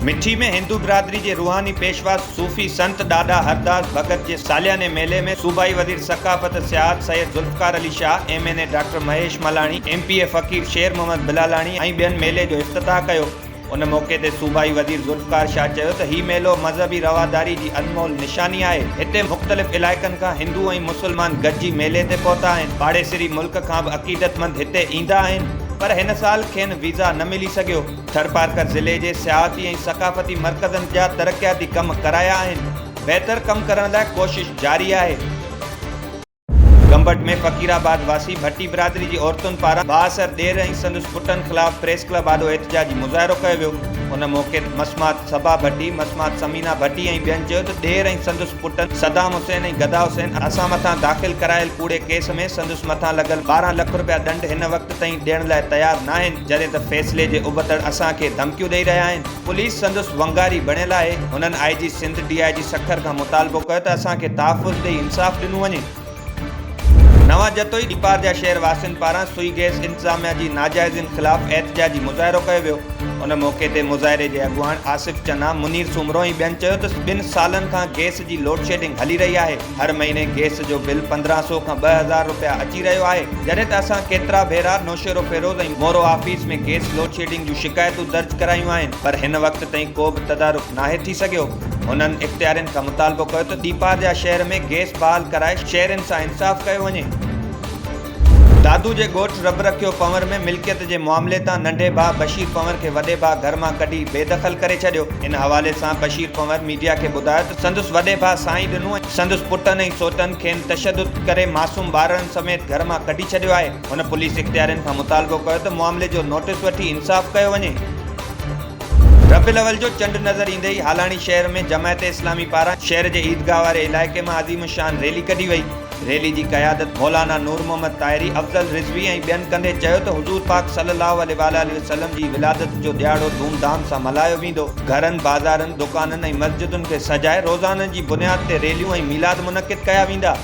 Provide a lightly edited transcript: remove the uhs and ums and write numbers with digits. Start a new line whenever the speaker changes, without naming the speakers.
मिठी में हिंदू बिरादरी के रूहानी पेशवा सूफ़ी संत ॾाॾा हरदास भगत के सालियाने मेले में सूबाई वज़ीर सकाफ़त सियाहत Syed Zulfiqar Ali Shah, MNA doctor Mahesh Malani, MPA Faqir शेर मोहम्मद बिलालाणी ऐं ॿियनि मेले जो इफ़्तिताह कयो। उन मौके ते सूबाई वज़ीर ज़ुल्फ़िकार शाह चयो त ही मेलो मज़हबी रवादारी की अनमोल निशानी आहे। हिते मुख़्तलिफ़ इलाइक़नि खां हिंदू ऐं मुसलमान गॾिजी मेले ते पहुता आहिनि। पाड़ेसरी मुल्क खां बि अक़ीदतमंद हिते ईंदा आहिनि, पर हिन साल खेनि वीज़ा न मिली सघियो। थरपारकर ज़िले जे सियाहती ऐं सक़ाफ़ती मर्कज़नि जा तरक़ियाती कम कराया आहिनि। बहितर कम करण लाइ कोशिश जारी आहे। गंबट में फ़कीराबाद वासी भट्टी बिरादरी की औरतुनि पारां बाअसर ॾेर ऐं संदसि पुटनि ख़िलाफ़ प्रेस क्लब आॾो एहतजाजी मुज़ाहिरो कयो वियो। उन मौक़े मसमात सबा भट्टी, मसमात समीना भट्टी ऐं ॿियनि चयो त ॾेर ऐं संदसि पुटनि सदाम हुसैन ऐं गदा हुसैन असां मथां दाख़िल करायल कूड़े केस में संदसि मथां लॻल 12 लख रुपया दंड हिन वक़्त ताईं ॾियण लाइ तयारु न आहिनि, जॾहिं त फ़ैसिले जे उबतड़ असांखे धमकियूं ॾेई रहिया आहिनि। पुलिस संदसि वंगारी बणियल आहे। हुननि IG सिंध DIG सखर खां मुतालबो कयो त असांखे तहफ़ुज़ ॾेई इंसाफ़ ॾिनो वञे। नवां जतोई दीपारजा शहर वासियुनि पारां सुई गैस इंतज़ामिया जी नाजाइज़िन ख़िलाफ़ एहतजाजी मुज़ाहिरो कयो वियो। उन मौक़े ते मुज़ाहिरे जे अॻुवान आसिफ़ चन्ना, मुनीर सूमरो ऐं ॿियनि चयो त 2 सालनि खां गैस जी लोड शेडिंग हली रही आहे। हर महीने गैस जो बिल 1500 खां 2000 रुपया अची रहियो आहे, जॾहिं त असां केतिरा भेरा नौशेरो फेरोज़ ऐं मोरो ऑफिस में गैस लोड शेडिंग जूं शिकायतूं दर्ज करायूं आहिनि, पर हिन वक़्त ताईं को बि तदारुक नाहे थी सघियो। हुननि इख़्तियारनि खां मुतालबो कयो त दीपारजा शहर में गैस बहाल कराए शहरनि सां इंसाफ़ कयो वञे। दादू जे ॻोठ रब रखियो पंवर में मिल्कियत जे मामले तां नंढे भाउ बशीर पंवर खे वॾे भाउ घर मां कढी बेदख़ल करे छॾियो। इन हवाले सां बशीर पंवर मीडिया खे ॿुधायो त संदसि वॾे भाउ साईं ॾिनो ऐं संदसि पुटनि ऐं सोटनि खेनि तशदुद करे मासूम ॿारनि समेत घर मां कढी छॾियो आहे। हुन पुलिस इख़्तियारनि खां मुतालबो कयो त मामले जो नोटिस वठी इंसाफ़ कयो वञे। रबीउल अव्वल जो चंड नज़र ईंदे ई हालाणी शहर में जमायत इस्लामी पारां शहर जे ईदगाह वारे इलाइक़े में अज़ीम शान रैली कढी वई। रैली की क़यादत मौलाना नूर मोहम्मद ताहिरी, अफ़ज़ल रिज़वी ऐं ॿियनि कंदे चयो त हुज़ूर पाक सल्लल्लाहु अलैहि वसल्लम जी विलादत जो ॾियारो धूमधाम सां मल्हायो वेंदो। घरनि, बाज़ारनि, दुकाननि ऐं मस्जिदुनि खे सजाए रोज़ाननि जी बुनियाद ते रैलियूं ऐं मीलाद मुनक़िद कया वेंदा।